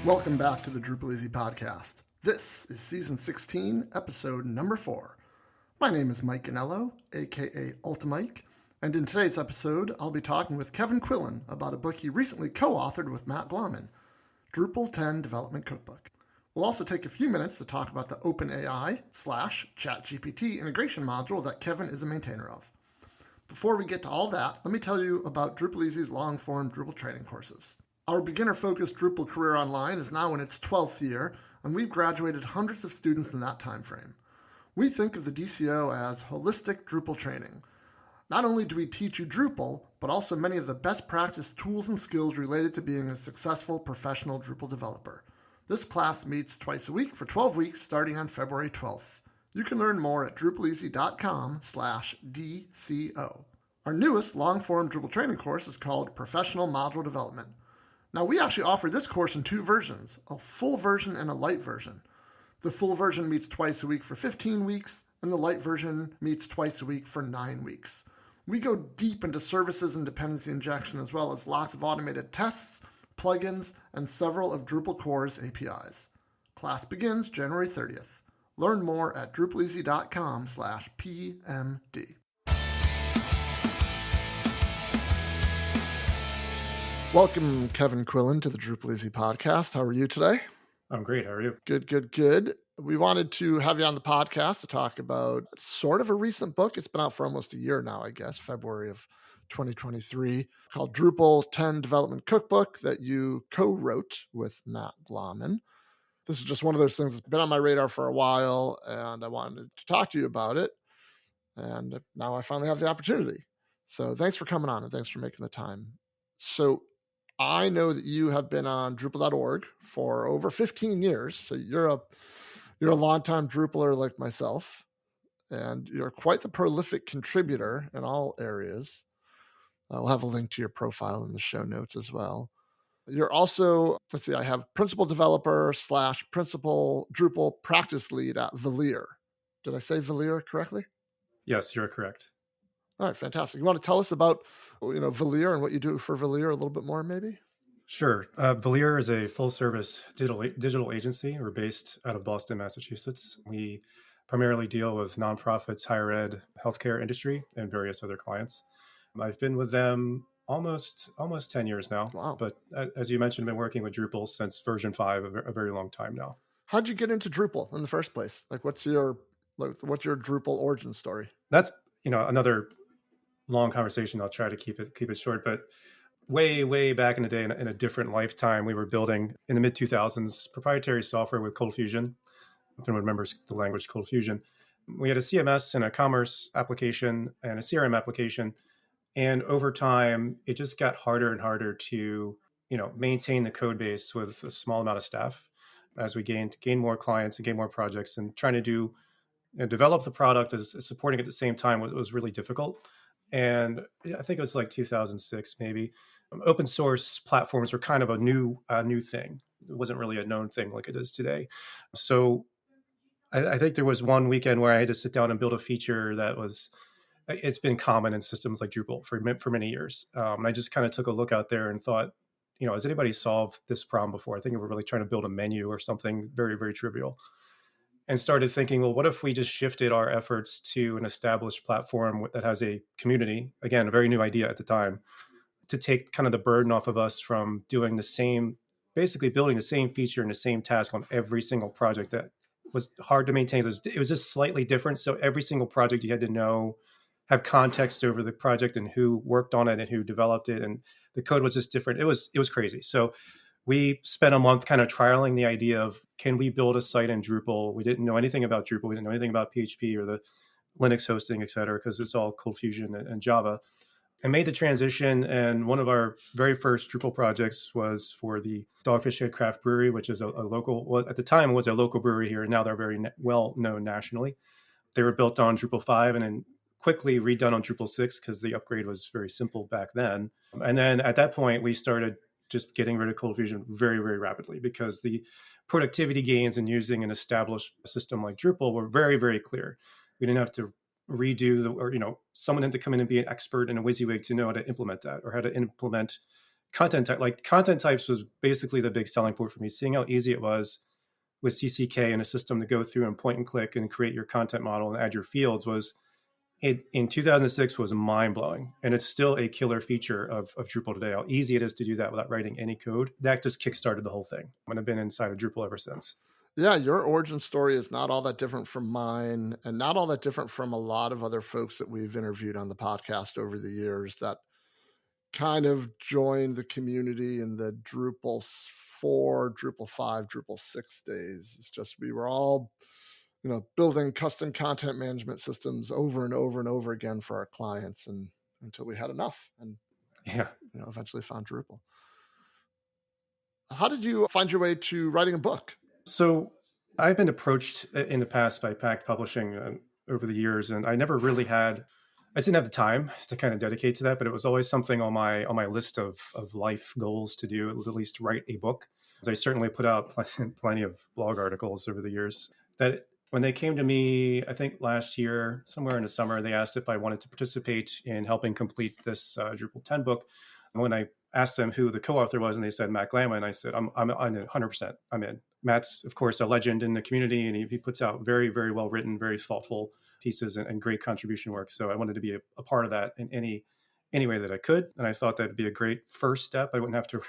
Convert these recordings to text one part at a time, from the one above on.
Welcome back to the DrupalEasy podcast. This is season 16, episode number 4. My name is Mike Ganello, aka Ultimike, and in today's episode, I'll be talking with Kevin Quillen about a book he recently co-authored with Matt Glomman, Drupal 10 Development Cookbook. We'll also take a few minutes to talk about the OpenAI/ChatGPT integration module that Kevin is a maintainer of. Before we get to all that, let me tell you about DrupalEasy's long-form Drupal training courses. Our beginner-focused Drupal career online is now in its 12th year, and we've graduated hundreds of students in that time frame. We think of the DCO as holistic Drupal training. Not only do we teach you Drupal, but also many of the best practice tools and skills related to being a successful professional Drupal developer. This class meets twice a week for 12 weeks starting on February 12th. You can learn more at DrupalEasy.com/DCO. Our newest long-form Drupal training course is called Professional Module Development. Now, we actually offer this course in 2 versions, a full version and a light version. The full version meets twice a week for 15 weeks, and the light version meets twice a week for 9 weeks. We go deep into services and dependency injection, as well as lots of automated tests, plugins, and several of Drupal core's APIs. Class begins January 30th. Learn more at DrupalEasy.com/PMD. Welcome, Kevin Quillen, to the DrupalEasy podcast. How are you today? I'm great. How are you? Good. We wanted to have you on the podcast to talk about sort of a recent book. It's been out for almost a year now, I guess, February of 2023, called Drupal 10 Development Cookbook that you co-wrote with Matt Glomman. This is just one of those things that's been on my radar for a while, and I wanted to talk to you about it. And now I finally have the opportunity. So thanks for coming on, and thanks for making the time. So I know that you have been on Drupal.org for over 15 years. So you're a longtime Drupaler like myself, and you're quite the prolific contributor in all areas. We'll have a link to your profile in the show notes as well. You're also, I have principal developer / principal Drupal practice lead at Velir. Did I say Velir correctly? Yes, you're correct. All right, fantastic. You want to tell us about, Velir and what you do for Velir a little bit more, maybe? Sure. Velir is a full-service digital agency. We're based out of Boston, Massachusetts. We primarily deal with nonprofits, higher ed, healthcare industry, and various other clients. I've been with them almost 10 years now. Wow. But as you mentioned, I've been working with Drupal since version 5, a very long time now. How'd you get into Drupal in the first place? What's your Drupal origin story? That's, another long conversation. I'll try to keep it short, but way back in the day, in a different lifetime, we were building in the mid 2000s proprietary software with Cold Fusion. If anyone remembers the language Cold Fusion, we had a CMS and a commerce application and a CRM application. And over time, it just got harder and harder to, maintain the code base with a small amount of staff as we gained more clients and gain more projects, and trying to do and develop the product as supporting at the same time was really difficult. And I think it was like 2006, maybe. Open source platforms were kind of a new thing. It wasn't really a known thing like it is today. So I think there was one weekend where I had to sit down and build a feature it's been common in systems like Drupal for many years. I just kind of took a look out there and thought, has anybody solved this problem before? I think we're really trying to build a menu or something very, very trivial. And started thinking, well, what if we just shifted our efforts to an established platform that has a community, again, a very new idea at the time, to take kind of the burden off of us from doing basically building the same feature and the same task on every single project that was hard to maintain. It was just slightly different. So every single project you had to have context over the project and who worked on it and who developed it. And the code was just different. It was crazy. So we spent a month kind of trialing the idea of, can we build a site in Drupal? We didn't know anything about Drupal. We didn't know anything about PHP or the Linux hosting, et cetera, because it's all Cold Fusion and Java. And made the transition. And one of our very first Drupal projects was for the Dogfish Head Craft Brewery, which is a local, well, at the time it was a local brewery here. And now they're very well known nationally. They were built on Drupal 5 and then quickly redone on Drupal 6 because the upgrade was very simple back then. And then at that point, we started just getting rid of Cold Fusion very, very rapidly because the productivity gains in using an established system like Drupal were very, very clear. We didn't have to redo someone had to come in and be an expert in a WYSIWYG to know how to implement that or how to implement content types was basically the big selling point for me. Seeing how easy it was with CCK and a system to go through and point and click and create your content model and add your fields was it in 2006 was mind blowing. And it's still a killer feature of Drupal today. How easy it is to do that without writing any code. That just kickstarted the whole thing. And I've been inside of Drupal ever since. Yeah, your origin story is not all that different from mine, and not all that different from a lot of other folks that we've interviewed on the podcast over the years that kind of joined the community in the Drupal 4, Drupal 5, Drupal 6 days. It's just we were all, building custom content management systems over and over and over again for our clients, and until we had enough, and eventually found Drupal. How did you find your way to writing a book? So I've been approached in the past by Pact Publishing over the years, and I never really I didn't have the time to kind of dedicate to that, but it was always something on my list of life goals to do, at least write a book. I certainly put out plenty of blog articles over the years. That when they came to me, I think last year, somewhere in the summer, they asked if I wanted to participate in helping complete this Drupal 10 book. And when I asked them who the co-author was, and they said Matt Glamma, and I said, I'm 100%, I'm in. Matt's, of course, a legend in the community, and he puts out very, very well written, very thoughtful pieces and great contribution work. So I wanted to be a part of that in any way that I could. And I thought that'd be a great first step. I wouldn't have to,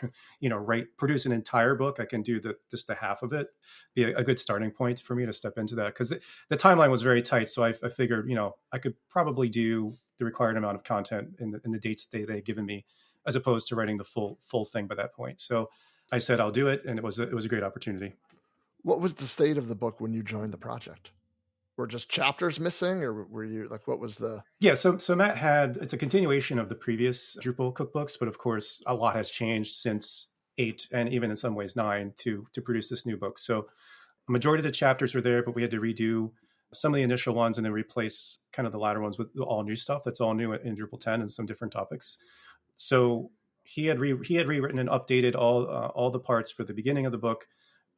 produce an entire book. I can do just the half of it, be a good starting point for me to step into that. Because the timeline was very tight. So I figured, I could probably do the required amount of content in the dates that they had given me, as opposed to writing the full thing by that point. So I said, I'll do it. And it was a great opportunity. What was the state of the book when you joined the project? Were just chapters missing, or were you what was the? Yeah, so Matt it's a continuation of the previous Drupal cookbooks, but of course a lot has changed since 8 and even in some ways 9 to produce this new book. So a majority of the chapters were there, but we had to redo some of the initial ones and then replace kind of the latter ones with all new stuff. That's all new in Drupal 10 and some different topics. So he had rewritten and updated all the parts for the beginning of the book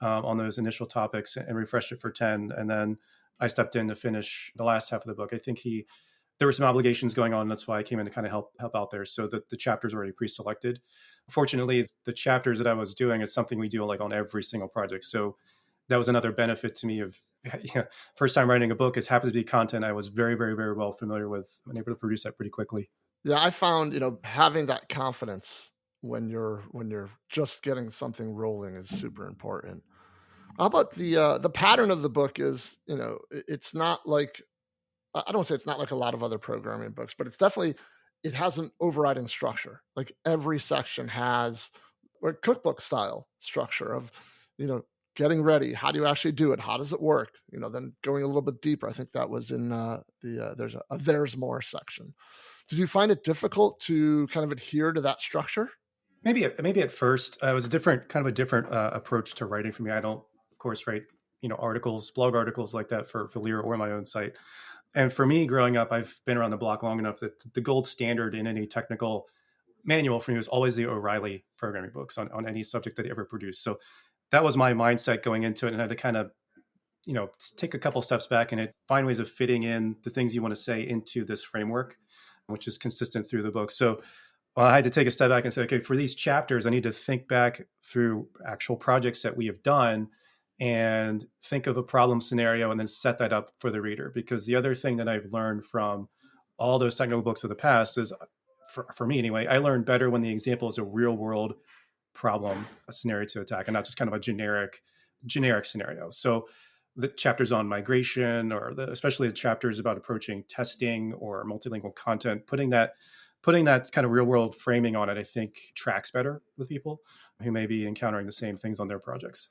on those initial topics and refreshed it for 10, and then I stepped in to finish the last half of the book. I think there were some obligations going on. That's why I came in to kind of help out there. So that the chapters were already pre-selected. Fortunately, the chapters that I was doing, it's something we do on every single project. So that was another benefit to me of first time writing a book. It happens to be content I was very, very, very well familiar with and able to produce that pretty quickly. Yeah, I found, having that confidence when you're just getting something rolling is super important. How about the pattern of the book is, it's not like, I don't say it's not like a lot of other programming books, but it has an overriding structure. Like every section has a cookbook style structure of, getting ready. How do you actually do it? How does it work? Then going a little bit deeper. I think that was in there's a there's more section. Did you find it difficult to kind of adhere to that structure? Maybe at first it was a different approach to writing for me. I don't, of course, write blog articles like that for Lear or my own site. And for me, growing up, I've been around the block long enough that the gold standard in any technical manual for me was always the O'Reilly programming books on any subject that he ever produced. So that was my mindset going into it, and I had to kind of take a couple steps back and find ways of fitting in the things you want to say into this framework, which is consistent through the book. So I had to take a step back and say, okay, for these chapters, I need to think back through actual projects that we have done and think of a problem scenario and then set that up for the reader. Because the other thing that I've learned from all those technical books of the past is, for me anyway, I learn better when the example is a real world problem, a scenario to attack, and not just kind of a generic scenario. So the chapters on migration, or especially the chapters about approaching testing or multilingual content, putting that kind of real world framing on it, I think tracks better with people who may be encountering the same things on their projects.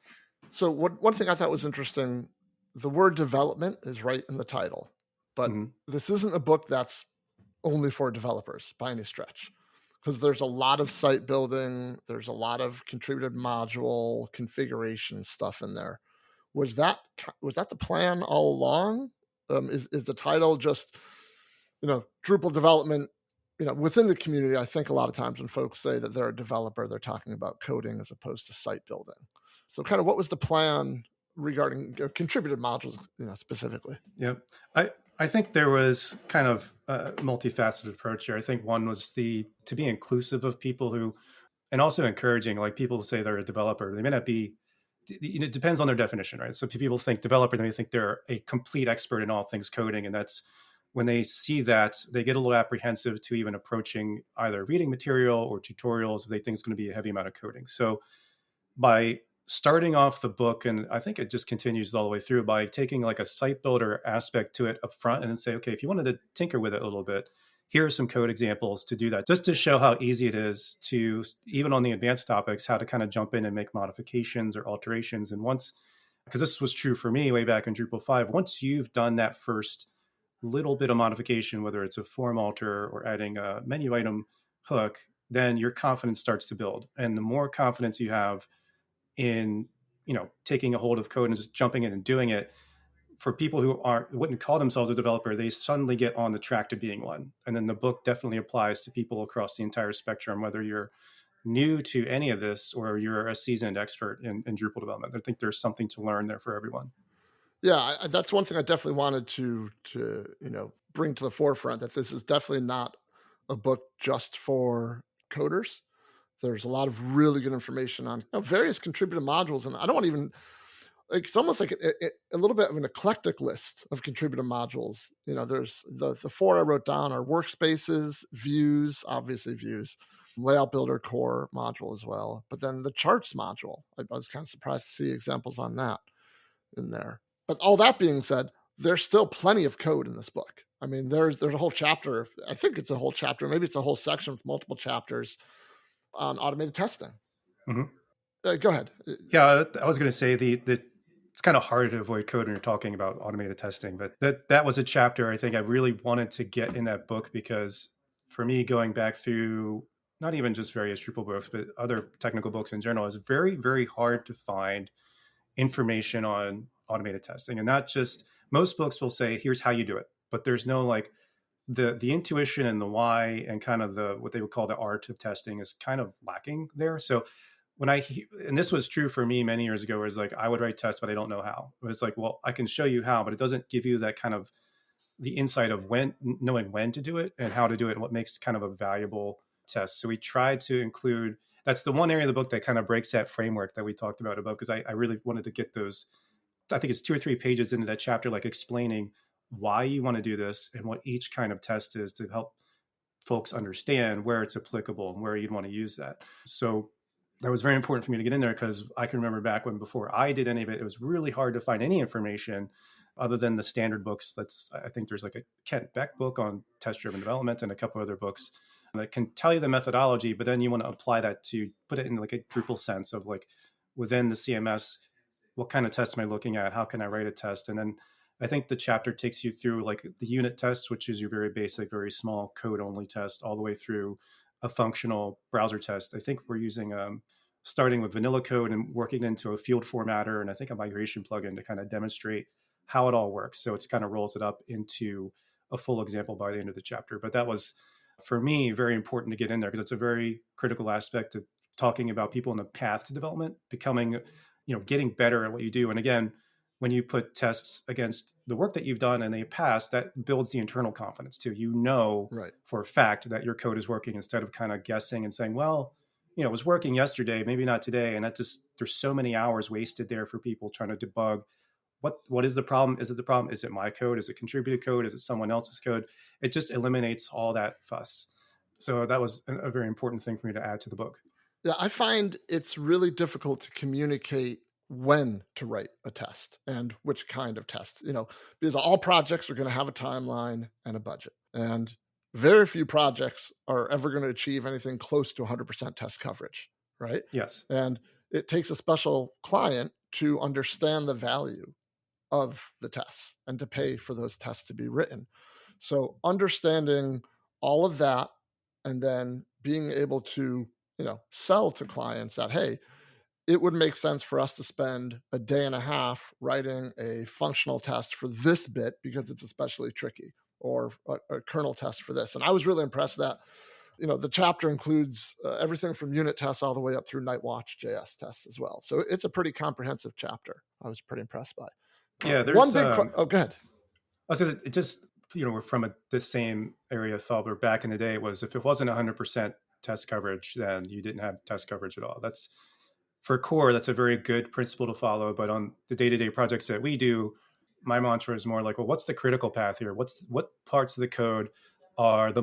So one thing I thought was interesting, the word development is right in the title, but this isn't a book that's only for developers by any stretch, because there's a lot of site building, there's a lot of contributed module configuration stuff in there. Was that the plan all along? Is the title just, Drupal development, within the community? I think a lot of times when folks say that they're a developer, they're talking about coding as opposed to site building. So kind of what was the plan regarding contributed modules, specifically? Yeah, I think there was kind of a multifaceted approach here. I think one was to be inclusive of people who, and also encouraging, like people say they're a developer, they may not be, it depends on their definition, right? So people think developer, they think they're a complete expert in all things coding. And that's when they see that, they get a little apprehensive to even approaching either reading material or tutorials if they think it's going to be a heavy amount of coding. So by starting off the book, and I think it just continues all the way through, by taking like a site builder aspect to it up front and then say, okay, if you wanted to tinker with it a little bit, here are some code examples to do that, just to show how easy it is to, even on the advanced topics, how to kind of jump in and make modifications or alterations. And once, because this was true for me way back in Drupal 5, once you've done that first little bit of modification, whether it's a form alter or adding a menu item hook, then your confidence starts to build. And the more confidence you have in, taking a hold of code and just jumping in and doing it, for people who wouldn't call themselves a developer, they suddenly get on the track to being one. And then the book definitely applies to people across the entire spectrum, whether you're new to any of this or you're a seasoned expert in Drupal development. I think there's something to learn there for everyone. Yeah, that's one thing I definitely wanted to bring to the forefront, that this is definitely not a book just for coders. There's a lot of really good information on various contributor modules, and I don't want to even, like, it's almost like a little bit of an eclectic list of contributor modules. There's the four I wrote down are workspaces, views, obviously views, layout builder core module as well, but then the charts module. I was kind of surprised to see examples on that in there. But all that being said, there's still plenty of code in this book. I mean, there's a whole chapter. I think it's a whole chapter. Maybe it's a whole section with multiple chapters on automated testing. Mm-hmm. Go ahead. Yeah, I was going to say it's kind of hard to avoid code when you're talking about automated testing, but that was a chapter I think I really wanted to get in that book, because for me, going back through not even just various Drupal books, but other technical books in general, is very, very hard to find information on automated testing. And not just, most books will say, here's how you do it, but there's no like the intuition and the why and kind of the what they would call the art of testing is kind of lacking there. So and this was true for me many years ago, where it's like I would write tests, but I don't know how. It's like, well, I can show you how, but it doesn't give you that kind of the insight of knowing when to do it and how to do it and what makes kind of a valuable test. So we tried to include, that's the one area of the book that kind of breaks that framework that we talked about above, because I really wanted to get those, I think it's 2 or 3 pages into that chapter, like explaining why you want to do this and what each kind of test is, to help folks understand where it's applicable and where you'd want to use that. So that was very important for me to get in there, because I can remember back when, before I did any of it, it was really hard to find any information other than the standard books. I think there's like a Kent Beck book on test-driven development and a couple other books that can tell you the methodology, but then you want to apply that to put it in like a Drupal sense of like within the CMS, what kind of tests am I looking at? How can I write a test? And then I think the chapter takes you through like the unit test, which is your very basic, very small code only test, all the way through a functional browser test. I think we're using starting with vanilla code and working into a field formatter and I think a migration plugin to kind of demonstrate how it all works. So it's kind of rolls it up into a full example by the end of the chapter. But that was, for me, very important to get in there, because it's a very critical aspect of talking about people in the path to development, becoming, getting better at what you do. And again, when you put tests against the work that you've done and they pass, that builds the internal confidence too. Right. For a fact that your code is working, instead of kind of guessing and saying, well, it was working yesterday, maybe not today. And that just, there's so many hours wasted there for people trying to debug. What is the problem? Is it the problem? Is it my code? Is it contributed code? Is it someone else's code? It just eliminates all that fuss. So that was a very important thing for me to add to the book. Yeah, I find it's really difficult to communicate when to write a test and which kind of test, because all projects are going to have a timeline and a budget. And very few projects are ever going to achieve anything close to 100% test coverage, right? Yes. And it takes a special client to understand the value of the tests and to pay for those tests to be written. So understanding all of that and then being able to, sell to clients that, hey, it would make sense for us to spend a day and a half writing a functional test for this bit because it's especially tricky, or a kernel test for this. And I was really impressed that, the chapter includes everything from unit tests all the way up through Nightwatch JS tests as well. So it's a pretty comprehensive chapter. I was pretty impressed by. Yeah, there's one big. Go ahead. I was gonna, it just, we're from the same area of thought, where back in the day it was, if it wasn't 100% test coverage, then you didn't have test coverage at all. That's for core, that's a very good principle to follow. But on the day-to-day projects that we do, my mantra is more like, well, what's the critical path here? What parts of the code are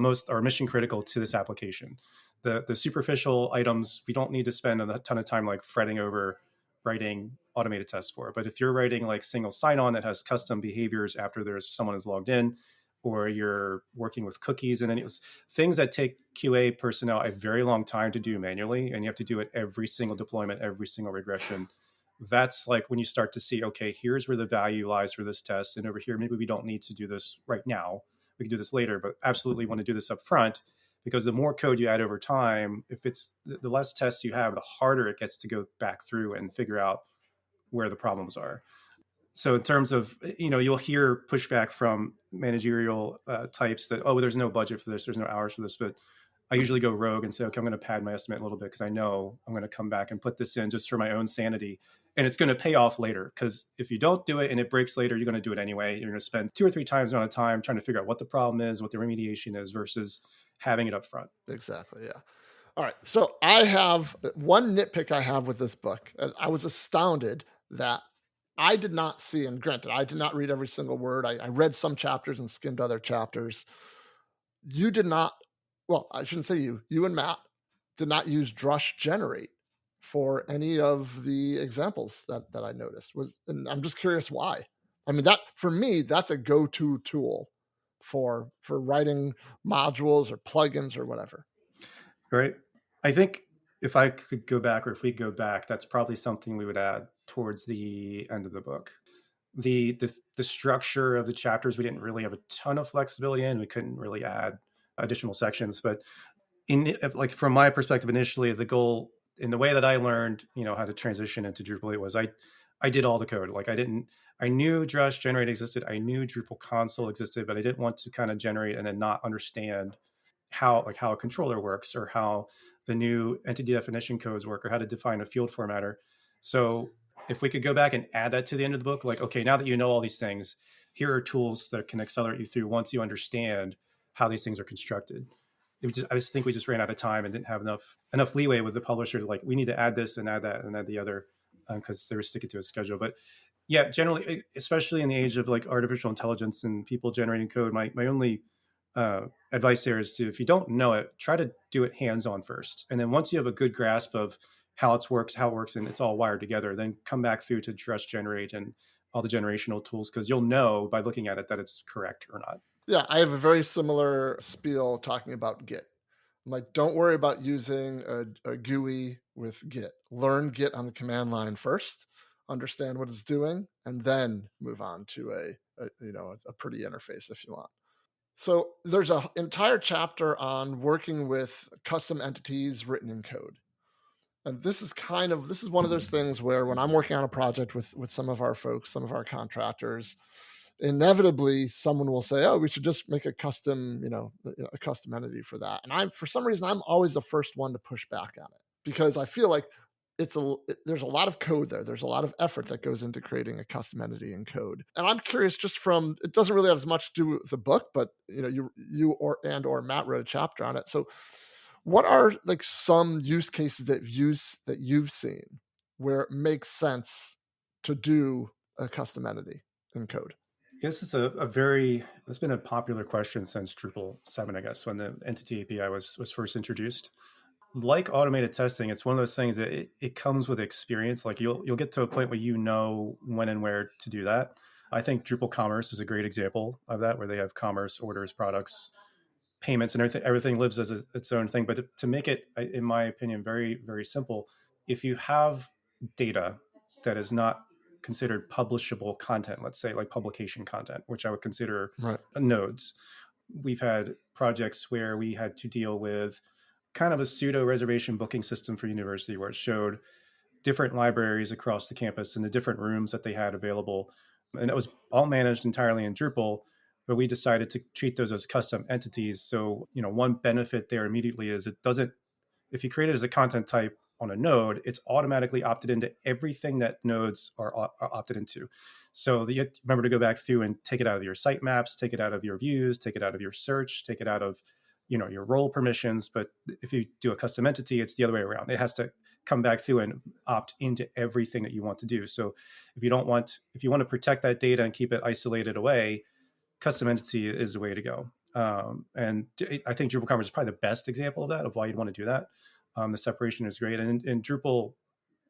mission critical to this application? The superficial items, we don't need to spend a ton of time like fretting over writing automated tests for. But if you're writing like single sign-on that has custom behaviors after someone is logged in, or you're working with cookies and any things that take QA personnel a very long time to do manually, and you have to do it every single deployment, every single regression. That's like when you start to see, okay, here's where the value lies for this test. And over here, maybe we don't need to do this right now. We can do this later, but absolutely want to do this up front, because the more code you add over time, if it's the less tests you have, the harder it gets to go back through and figure out where the problems are. So in terms of, you'll hear pushback from managerial types that, oh, there's no budget for this, there's no hours for this. But I usually go rogue and say, okay, I'm going to pad my estimate a little bit, because I know I'm going to come back and put this in just for my own sanity. And it's going to pay off later, because if you don't do it and it breaks later, you're going to do it anyway. You're going to spend 2 or 3 times the amount of time trying to figure out what the problem is, what the remediation is, versus having it up front. Exactly. Yeah. All right. So I have one nitpick I have with this book. I was astounded that I did not see, and granted, I did not read every single word. I read some chapters and skimmed other chapters. You did not, well, I shouldn't say you and Matt did not use Drush Generate for any of the examples that I noticed. And I'm just curious why. I mean, that for me, that's a go-to tool for writing modules or plugins or whatever. Right. I think if I could go back, or if we go back, that's probably something we would add towards the end of the book. The structure of the chapters, we didn't really have a ton of flexibility in. We couldn't really add additional sections. But from my perspective, initially, the goal in the way that I learned, how to transition into Drupal 8 was I did all the code. Like I knew Drush Generate existed. I knew Drupal console existed, but I didn't want to kind of generate and then not understand how a controller works, or how the new entity definition codes work, or how to define a field formatter. So if we could go back and add that to the end of the book, like, okay, now that you know all these things, here are tools that can accelerate you through once you understand how these things are constructed. I just think we just ran out of time and didn't have enough leeway with the publisher to like, we need to add this and add that and add the other, because they were sticking to a schedule. But yeah, generally, especially in the age of like artificial intelligence and people generating code, my only advice there is to, if you don't know it, try to do it hands-on first. And then once you have a good grasp of how it works, and it's all wired together, then come back through to Drush Generate and all the generational tools, because you'll know by looking at it that it's correct or not. Yeah, I have a very similar spiel talking about Git. I'm like, don't worry about using a GUI with Git. Learn Git on the command line first, understand what it's doing, and then move on to a pretty interface if you want. So there's an entire chapter on working with custom entities written in code. And this is one of those things where when I'm working on a project with some of our folks, some of our contractors, inevitably someone will say, oh, we should just make a custom, a custom entity for that. And for some reason, I'm always the first one to push back on it, because I feel like there's a lot of code there. There's a lot of effort that goes into creating a custom entity in code. And I'm curious, it doesn't really have as much to do with the book, but you or Matt wrote a chapter on it. So what are like some use cases that you've seen where it makes sense to do a custom entity in code? This is it's been a popular question since Drupal 7, I guess, when the entity API was first introduced. Like automated testing, it's one of those things that it comes with experience. Like you'll get to a point where you know when and where to do that. I think Drupal Commerce is a great example of that, where they have commerce, orders, products, payments, and everything lives as its own thing. But to make it, in my opinion, very, very simple, if you have data that is not considered publishable content, let's say like publication content, which I would consider nodes. We've had projects where we had to deal with kind of a pseudo reservation booking system for university, where it showed different libraries across the campus and the different rooms that they had available. And it was all managed entirely in Drupal, but we decided to treat those as custom entities. So, one benefit there immediately is if you create it as a content type on a node, it's automatically opted into everything that nodes are opted into. So you have to remember to go back through and take it out of your sitemaps, take it out of your views, take it out of your search, take it out of your role permissions. But if you do a custom entity, it's the other way around. It has to come back through and opt into everything that you want to do. So if you want to protect that data and keep it isolated away, custom entity is the way to go. And I think Drupal Commerce is probably the best example of that, of why you'd want to do that. The separation is great. And in Drupal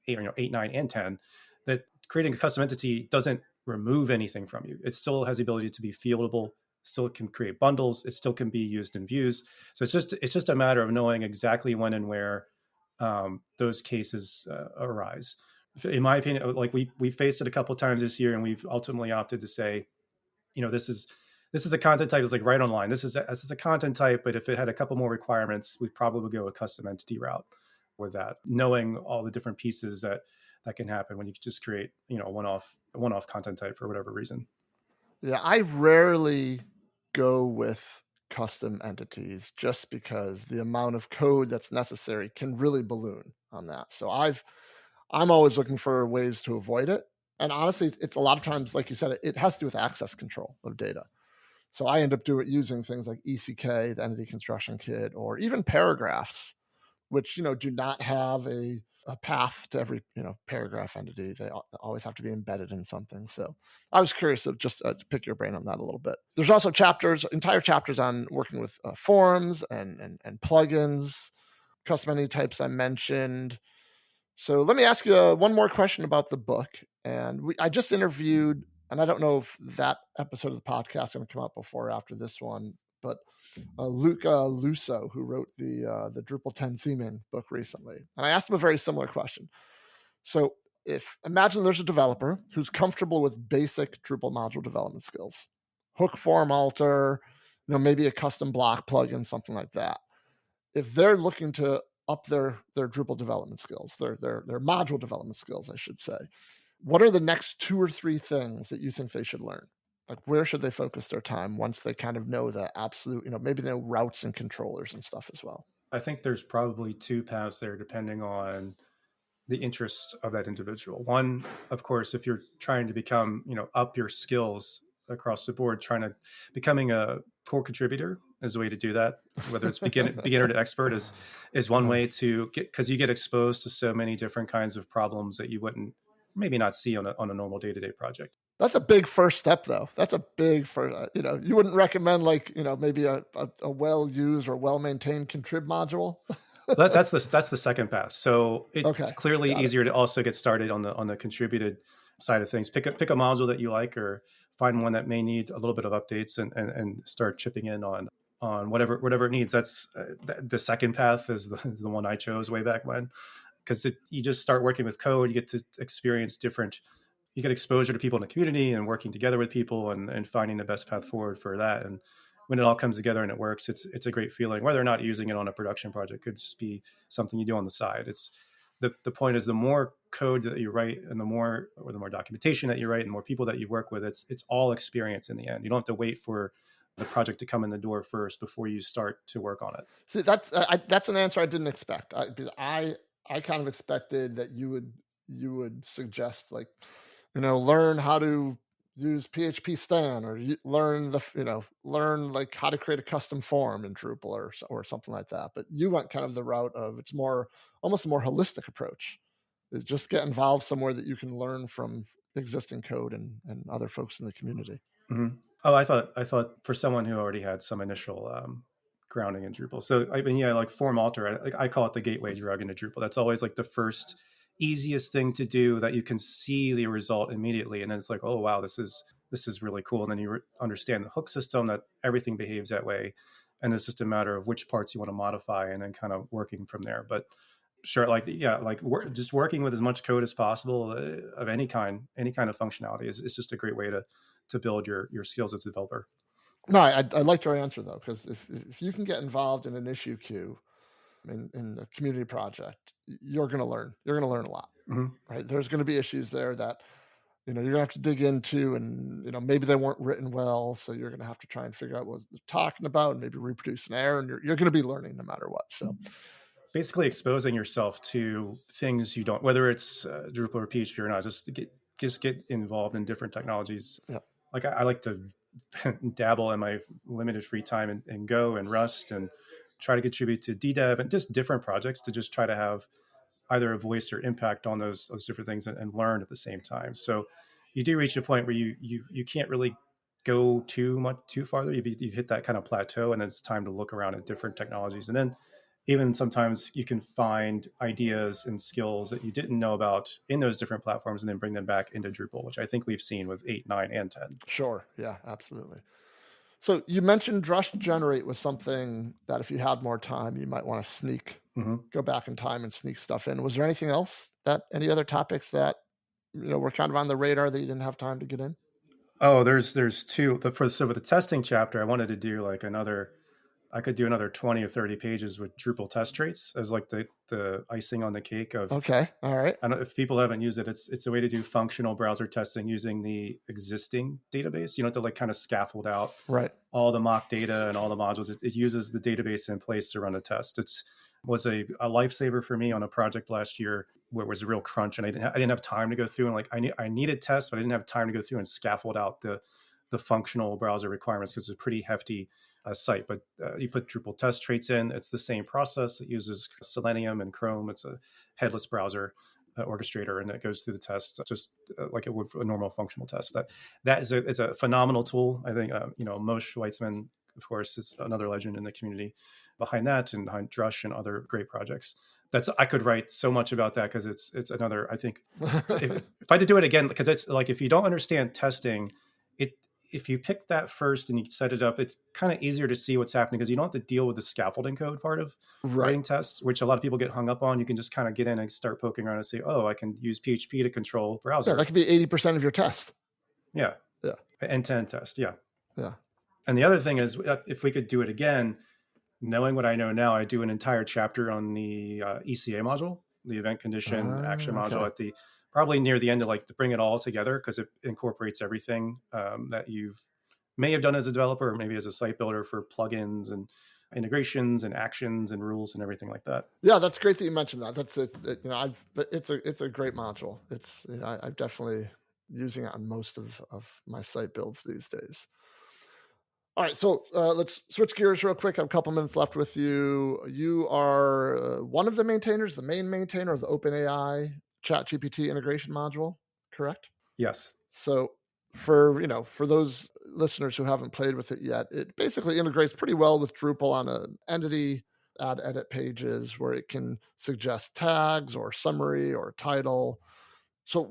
8, 9, and 10, that creating a custom entity doesn't remove anything from you. It still has the ability to be fieldable, still can create bundles, it still can be used in views. So it's just a matter of knowing exactly when and where those cases arise. In my opinion, like we faced it a couple of times this year, and we've ultimately opted to say, this is a content type that's like right online. This is a content type, but if it had a couple more requirements, we'd probably go a custom entity route with that, knowing all the different pieces that can happen when you just create, a one-off content type for whatever reason. Yeah, I rarely go with custom entities just because the amount of code that's necessary can really balloon on that. So I'm always looking for ways to avoid it. And honestly, it's a lot of times, like you said, it has to do with access control of data. So I end up using things like ECK, the Entity Construction Kit, or even paragraphs, which do not have a path to every paragraph entity. They always have to be embedded in something. So I was curious to just to pick your brain on that a little bit. There's also entire chapters on working with forms and plugins, custom entity types I mentioned. So let me ask you one more question about the book. And I just interviewed, and I don't know if that episode of the podcast is going to come out before or after this one, but Luca Lusso, who wrote the Drupal 10 theming book recently. And I asked him a very similar question. So imagine there's a developer who's comfortable with basic Drupal module development skills, hook form alter, maybe a custom block plugin, something like that. If they're looking to up their Drupal development skills, their module development skills, I should say, what are the next 2 or 3 things that you think they should learn? Like, where should they focus their time once they kind of know the absolute, maybe they know routes and controllers and stuff as well? I think there's probably 2 paths there, depending on the interests of that individual. One, of course, if you're trying to become, up your skills across the board, becoming a core contributor is a way to do that. Whether it's beginner to expert is one way to get, because you get exposed to so many different kinds of problems that you wouldn't maybe not see on a normal day-to-day project. That's a big first step, though. That's a big first, you wouldn't recommend maybe a well-used or well-maintained contrib module. That's the second pass. So it's clearly easier to also get started on the contributed side of things. Pick a module that you like, or find one that may need a little bit of updates, and start chipping in on whatever it needs. That's the second path is the one I chose way back when, because you just start working with code. You get to experience you get exposure to people in the community and working together with people and finding the best path forward for that. And when it all comes together and it works, it's a great feeling. Whether or not using it on a production project, could just be something you do on the side. It's the point is, the more code that you write and the more documentation that you write and the more people that you work with, it's all experience in the end. You don't have to wait for the project to come in the door first before you start to work on it. See, that's an answer I didn't expect. I kind of expected that you would suggest, like, learn how to use PHP Stan, or learn like how to create a custom form in Drupal or something like that. But you went kind of the route of, it's almost a more holistic approach. Is just get involved somewhere that you can learn from existing code and other folks in the community. Mm-hmm. Oh, I thought for someone who already had some initial grounding in Drupal. So I mean, yeah, like form alter, I call it the gateway drug into Drupal. That's always like the first easiest thing to do, that you can see the result immediately, and then it's like, oh wow, this is really cool. And then you understand the hook system, that everything behaves that way, and it's just a matter of which parts you want to modify and then kind of working from there. But sure, just working with as much code as possible of any kind of functionality is just a great way to build your skills as a developer. No, I liked your answer, though, because if you can get involved in an issue queue in a community project, you're going to learn. You're going to learn a lot, right? There's going to be issues there that you're going to have to dig into, and maybe they weren't written well, so you're going to have to try and figure out what they're talking about and maybe reproduce an error, and you're going to be learning no matter what. So basically, exposing yourself to things you don't, whether it's Drupal or PHP or not, just get involved in different technologies. Yep. Like I like to dabble in my limited free time in Go and Rust and try to contribute to DDev and just different projects to just try to have either a voice or impact on those different things and learn at the same time. So you do reach a point where you can't really go too farther. You've hit that kind of plateau, and then it's time to look around at different technologies. And then even sometimes you can find ideas and skills that you didn't know about in those different platforms and then bring them back into Drupal, which I think we've seen with 8, 9, and 10. Sure. Yeah, absolutely. So you mentioned Drush Generate was something that if you had more time, you might want to go back in time and sneak stuff in. Was there anything else any other topics that, were kind of on the radar that you didn't have time to get in? Oh, there's two. For the testing chapter, I wanted to do I could do another 20 or 30 pages with Drupal test traits as like the icing on the cake of. Okay. All right. I don't know if people haven't used it. It's a way to do functional browser testing using the existing database. You don't have to like kind of scaffold out all the mock data and all the modules. It uses the database in place to run a test. Was a lifesaver for me on a project last year where it was a real crunch, and I didn't have time to go through and like I needed tests, but I didn't have time to go through and scaffold out the functional browser requirements because it's a pretty hefty site. But you put Drupal test traits in, it's the same process. It uses Selenium and Chrome. It's a headless browser orchestrator, and it goes through the test just like it would for a normal functional test. It's a phenomenal tool. I think Moshe Weitzman, of course, is another legend in the community behind that and behind Drush and other great projects. I could write so much about that because it's another, I think, if I had to do it again, because it's like, if you don't understand testing, if you pick that first and you set it up, it's kind of easier to see what's happening because you don't have to deal with the scaffolding code part of writing tests, which a lot of people get hung up on. You can just kind of get in and start poking around and say, oh, I can use PHP to control browser. Yeah, that could be 80% of your test. Yeah. Yeah. End-to-end test. Yeah. Yeah. And the other thing is, if we could do it again, knowing what I know now, I do an entire chapter on the ECA module, the event condition action module at probably near the end to bring it all together because it incorporates everything that you may have done as a developer or maybe as a site builder for plugins and integrations and actions and rules and everything like that. Yeah, that's great that you mentioned that. It's a great module. I'm definitely using it on most of my site builds these days. All right, so let's switch gears real quick. I have a couple minutes left with you. You are one of the maintainers, the main maintainer of the OpenAI ChatGPT integration module, correct? Yes. So for those listeners who haven't played with it yet, it basically integrates pretty well with Drupal on an entity, add edit pages where it can suggest tags or summary or title. So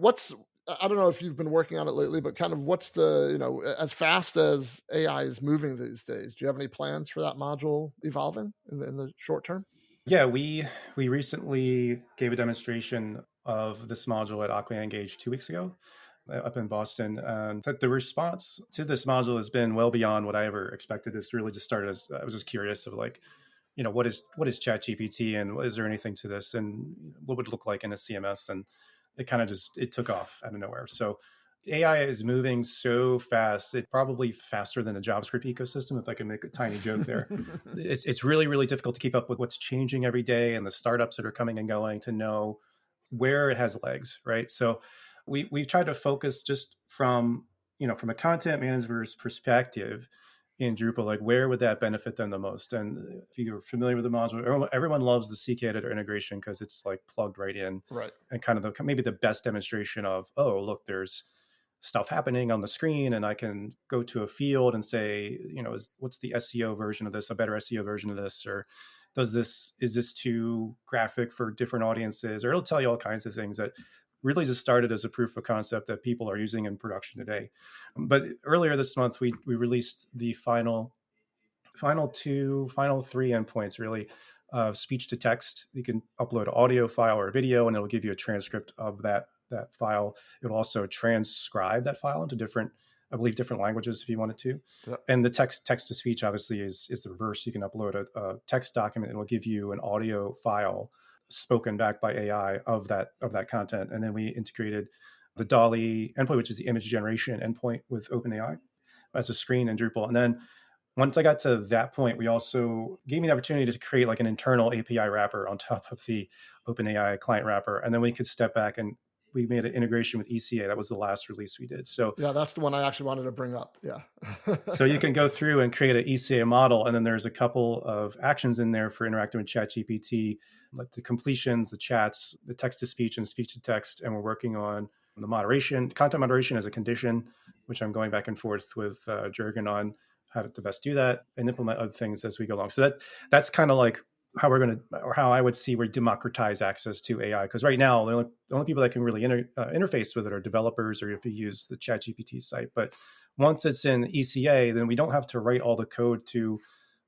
I don't know if you've been working on it lately, but kind of what's as fast as AI is moving these days, do you have any plans for that module evolving in the short term? Yeah, we recently gave a demonstration of this module at Acquia Engage 2 weeks ago up in Boston. And the response to this module has been well beyond what I ever expected. This really just started as I was just curious of what is ChatGPT and is there anything to this and what would it look like in a CMS? And it kind of it took off out of nowhere. So AI is moving so fast. It's probably faster than the JavaScript ecosystem, if I can make a tiny joke there. It's really, really difficult to keep up with what's changing every day and the startups that are coming and going to know where it has legs, right? So we've tried to focus just from a content manager's perspective in Drupal, like where would that benefit them the most? And if you're familiar with the module, everyone loves the CK editor integration because it's like plugged right in, right? And kind of maybe the best demonstration of, oh, look, there's stuff happening on the screen, and I can go to a field and say, what's the SEO version of this, a better SEO version of this, or is this too graphic for different audiences? Or it'll tell you all kinds of things that really just started as a proof of concept that people are using in production today. But earlier this month, we released the final three endpoints, really, speech to text. You can upload an audio file or a video, and it'll give you a transcript of that file. It'll also transcribe that file into different languages if you wanted to. Yep. And the text to speech obviously is the reverse. You can upload a text document, and it'll give you an audio file spoken back by AI of that content. And then we integrated the DALL-E endpoint, which is the image generation endpoint with OpenAI as a screen in Drupal. And then once I got to that point, we also gave me the opportunity to create like an internal API wrapper on top of the OpenAI client wrapper. And then we could step back and we made an integration with ECA. That was the last release we did. So yeah, that's the one I actually wanted to bring up. Yeah. so you can go through and create an ECA model, and then there's a couple of actions in there for interacting with ChatGPT, like the completions, the chats, the text to speech and speech to text. And we're working on the moderation, content moderation as a condition, which I'm going back and forth with Jurgen on how to best do that and implement other things as we go along. So that's kind of like how we're going to, or how I would see we democratize access to AI. Because right now, the only people that can really interface with it are developers, or if you use the ChatGPT site. But once it's in ECA, then we don't have to write all the code to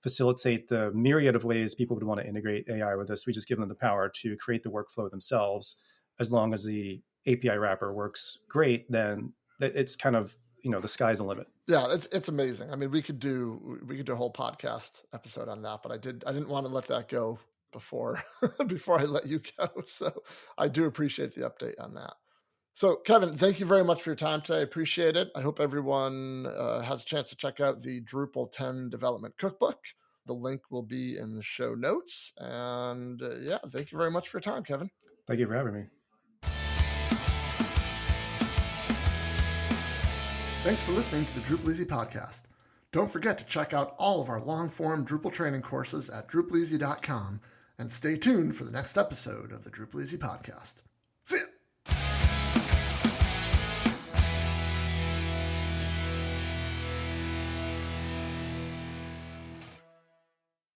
facilitate the myriad of ways people would want to integrate AI with this. We just give them the power to create the workflow themselves. As long as the API wrapper works great, then it's kind of, the sky's the limit. Yeah, it's amazing. I mean, we could do a whole podcast episode on that, but I didn't want to let that go before I let you go. So I do appreciate the update on that. So Kevin, thank you very much for your time today. I appreciate it. I hope everyone has a chance to check out the Drupal 10 Development Cookbook. The link will be in the show notes. And yeah, thank you very much for your time, Kevin. Thank you for having me. Thanks for listening to the DrupalEasy podcast. Don't forget to check out all of our long-form Drupal training courses at DrupalEasy.com and stay tuned for the next episode of the DrupalEasy podcast. See ya!